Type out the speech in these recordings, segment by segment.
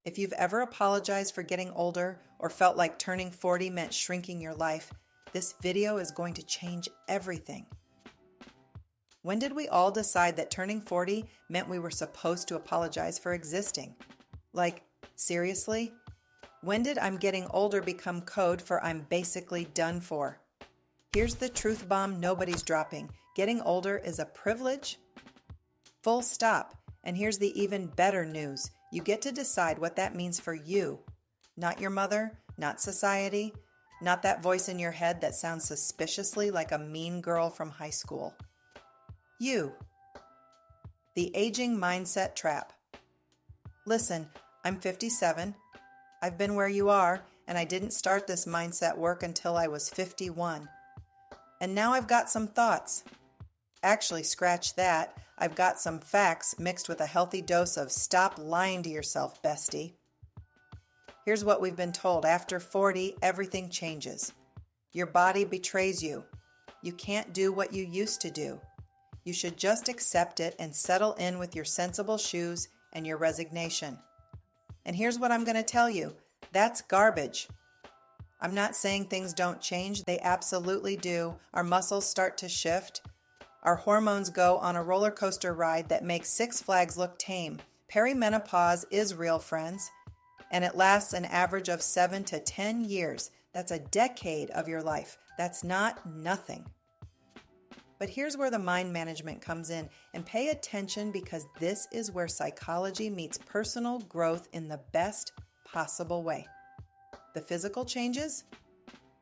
If you've ever apologized for getting older or felt like turning 40 meant shrinking your life, this video is going to change everything. When did we all decide that turning 40 meant we were supposed to apologize for existing? Like, seriously? When did I'm getting older become code for I'm basically done for? Here's the truth bomb nobody's dropping. Getting older is a privilege. Full stop. And here's the even better news. You get to decide what that means for you. Not your mother, not society, not that voice in your head that sounds suspiciously like a mean girl from high school. You. The aging mindset trap. Listen, I'm 57. I've been where you are, and I didn't start this mindset work until I was 51. And now I've got some thoughts. Actually, scratch that. I've got some facts mixed with a healthy dose of stop lying to yourself, bestie. Here's what we've been told. After 40, everything changes. Your body betrays you. You can't do what you used to do. You should just accept it and settle in with your sensible shoes and your resignation. And here's what I'm going to tell you. That's garbage. I'm not saying things don't change. They absolutely do. Our muscles start to shift. Our hormones go on a roller coaster ride that makes Six Flags look tame. Perimenopause is real, friends, and it lasts an average of 7 to 10 years. That's a decade of your life. That's not nothing. But here's where the mind management comes in, and pay attention because this is where psychology meets personal growth in the best possible way. The physical changes?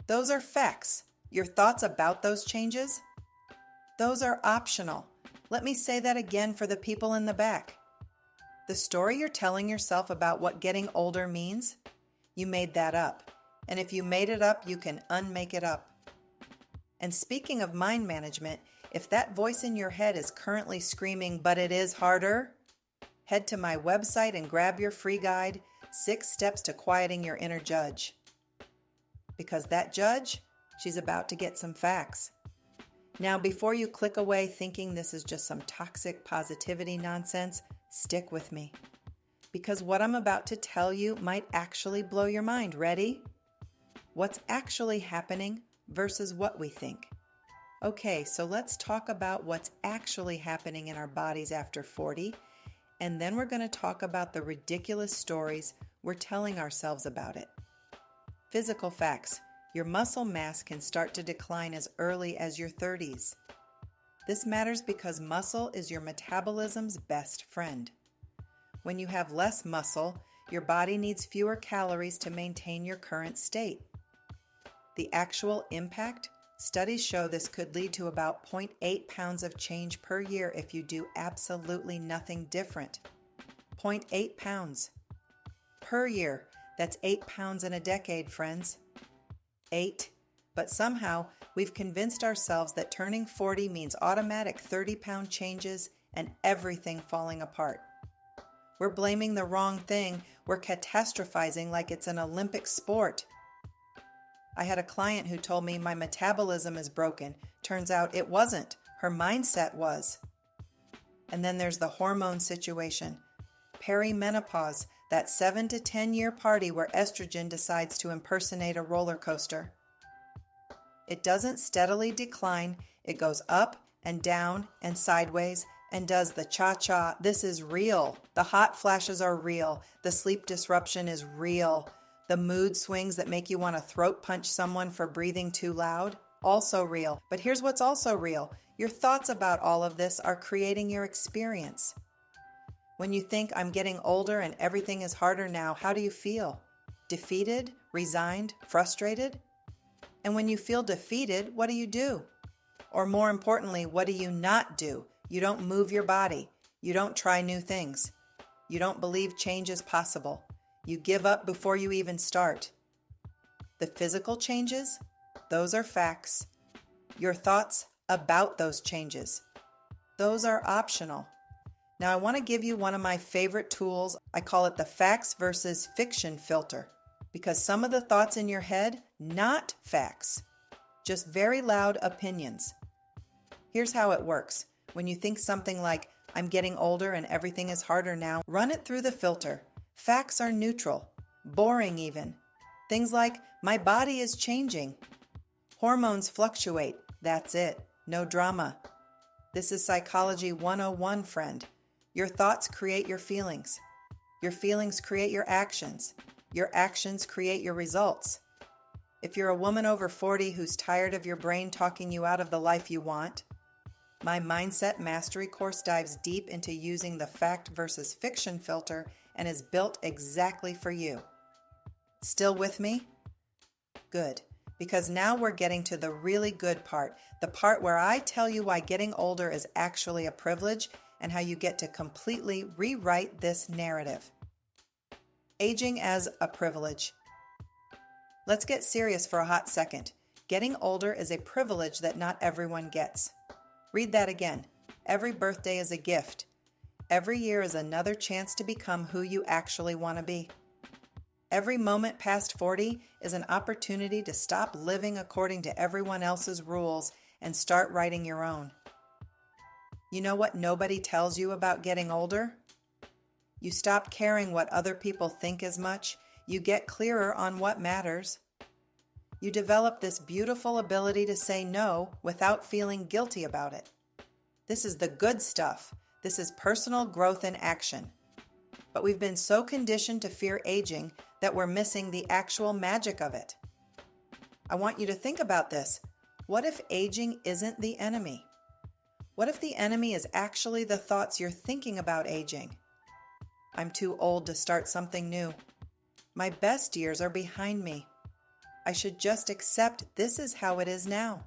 Those are facts. Your thoughts about those changes? Those are optional. Let me say that again for the people in the back. The story you're telling yourself about what getting older means, you made that up. And if you made it up, you can unmake it up. And speaking of mind management, if that voice in your head is currently screaming, but it is harder, head to my website and grab your free guide, 6 Steps to Quieting Your Inner Judge. Because that judge, she's about to get some facts. Now, before you click away thinking this is just some toxic positivity nonsense, stick with me. Because what I'm about to tell you might actually blow your mind. Ready? What's actually happening versus what we think. Okay, so let's talk about what's actually happening in our bodies after 40, and then we're going to talk about the ridiculous stories we're telling ourselves about it. Physical facts. Your muscle mass can start to decline as early as your 30s. This matters because muscle is your metabolism's best friend. When you have less muscle, your body needs fewer calories to maintain your current state. The actual impact? Studies show this could lead to about 0.8 pounds of change per year if you do absolutely nothing different. 0.8 pounds per year. That's 8 pounds in a decade, friends. 8. But somehow we've convinced ourselves that turning 40 means automatic 30-pound changes and everything falling apart. We're blaming the wrong thing. We're catastrophizing like it's an Olympic sport. I had a client who told me my metabolism is broken. Turns out it wasn't. Her mindset was. And then there's the hormone situation. Perimenopause, that 7 to 10 year party where estrogen decides to impersonate a roller coaster. It doesn't steadily decline. It goes up and down and sideways and does the cha-cha. This is real. The hot flashes are real. The sleep disruption is real. The mood swings that make you want to throat punch someone for breathing too loud, also real. But here's what's also real. Your thoughts about all of this are creating your experience. When you think I'm getting older and everything is harder now, how do you feel? Defeated? Resigned? Frustrated? And when you feel defeated, what do? Or more importantly, what do you not do? You don't move your body. You don't try new things. You don't believe change is possible. You give up before you even start. The physical changes, those are facts. Your thoughts about those changes, those are optional. Now I want to give you one of my favorite tools. I call it the facts versus fiction filter, because some of the thoughts in your head, not facts, just very loud opinions. Here's how it works. When you think something like, I'm getting older and everything is harder now, run it through the filter. Facts are neutral, boring even. Things like, my body is changing. Hormones fluctuate, that's it, no drama. This is Psychology 101, friend. Your thoughts create your feelings. Your feelings create your actions. Your actions create your results. If you're a woman over 40 who's tired of your brain talking you out of the life you want, my Mindset Mastery course dives deep into using the fact versus fiction filter and is built exactly for you. Still with me? Good, because now we're getting to the really good part, the part where I tell you why getting older is actually a privilege and how you get to completely rewrite this narrative. Aging as a privilege. Let's get serious for a hot second. Getting older is a privilege that not everyone gets. Read that again. Every birthday is a gift. Every year is another chance to become who you actually want to be. Every moment past 40 is an opportunity to stop living according to everyone else's rules and start writing your own. You know what nobody tells you about getting older? You stop caring what other people think as much. You get clearer on what matters. You develop this beautiful ability to say no without feeling guilty about it. This is the good stuff. This is personal growth in action. But we've been so conditioned to fear aging that we're missing the actual magic of it. I want you to think about this. What if aging isn't the enemy? What if the enemy is actually the thoughts you're thinking about aging? I'm too old to start something new. My best years are behind me. I should just accept this is how it is now.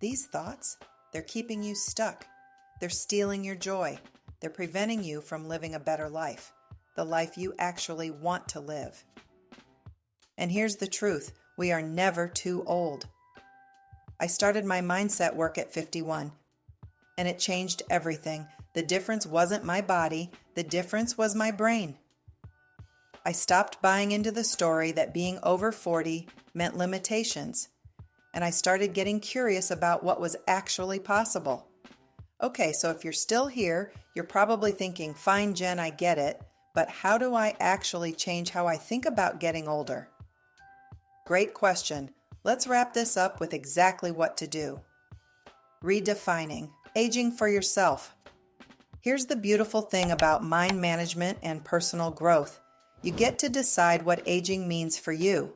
These thoughts, they're keeping you stuck. They're stealing your joy. They're preventing you from living a better life, the life you actually want to live. And here's the truth, we are never too old. I started my mindset work at 51, and it changed everything. The difference wasn't my body, the difference was my brain. I stopped buying into the story that being over 40 meant limitations, and I started getting curious about what was actually possible. Okay, so if you're still here, you're probably thinking, fine, Jen, I get it, but how do I actually change how I think about getting older? Great question. Let's wrap this up with exactly what to do. Redefining, aging for yourself. Here's the beautiful thing about mind management and personal growth. You get to decide what aging means for you.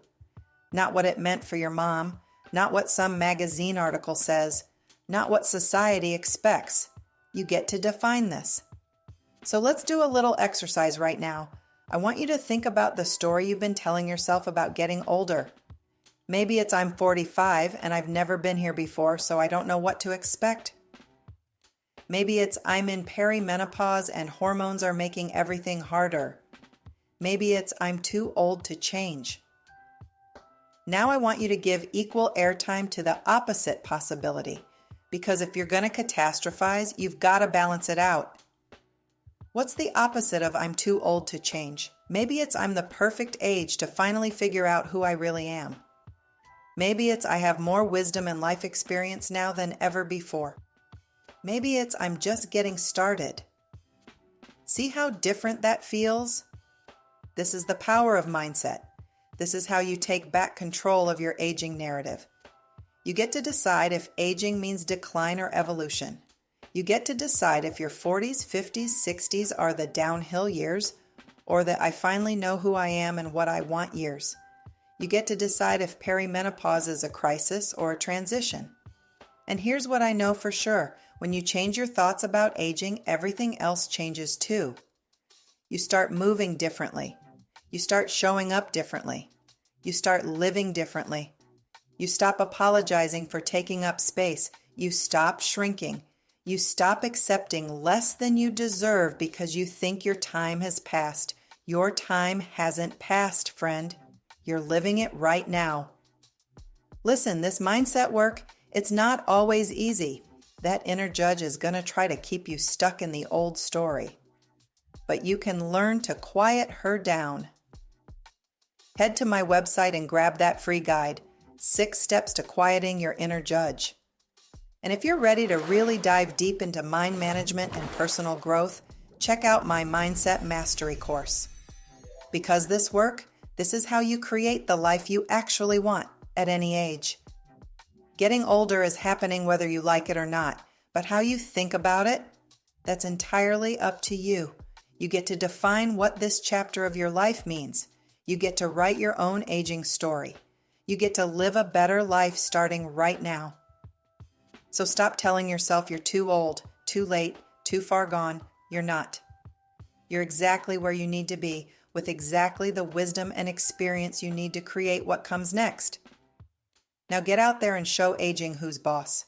Not what it meant for your mom, not what some magazine article says, not what society expects. You get to define this. So let's do a little exercise right now. I want you to think about the story you've been telling yourself about getting older. Maybe it's I'm 45 and I've never been here before, so I don't know what to expect. Maybe it's I'm in perimenopause and hormones are making everything harder. Maybe it's I'm too old to change. Now I want you to give equal airtime to the opposite possibility, because if you're going to catastrophize, you've got to balance it out. What's the opposite of I'm too old to change? Maybe it's I'm the perfect age to finally figure out who I really am. Maybe it's I have more wisdom and life experience now than ever before. Maybe it's I'm just getting started. See how different that feels? This is the power of mindset. This is how you take back control of your aging narrative. You get to decide if aging means decline or evolution. You get to decide if your 40s, 50s, 60s are the downhill years or the I finally know who I am and what I want years. You get to decide if perimenopause is a crisis or a transition. And here's what I know for sure. When you change your thoughts about aging, everything else changes too. You start moving differently. You start showing up differently. You start living differently. You stop apologizing for taking up space. You stop shrinking. You stop accepting less than you deserve because you think your time has passed. Your time hasn't passed, friend. You're living it right now. Listen, this mindset work, it's not always easy. That inner judge is going to try to keep you stuck in the old story. But you can learn to quiet her down. Head to my website and grab that free guide, 6 Steps to Quieting Your Inner Judge. And if you're ready to really dive deep into mind management and personal growth, check out my Mindset Mastery course. Because this is how you create the life you actually want at any age. Getting older is happening whether you like it or not, but how you think about it, that's entirely up to you. You get to define what this chapter of your life means. You get to write your own aging story. You get to live a better life starting right now. So stop telling yourself you're too old, too late, too far gone. You're not. You're exactly where you need to be, with exactly the wisdom and experience you need to create what comes next. Now get out there and show aging who's boss.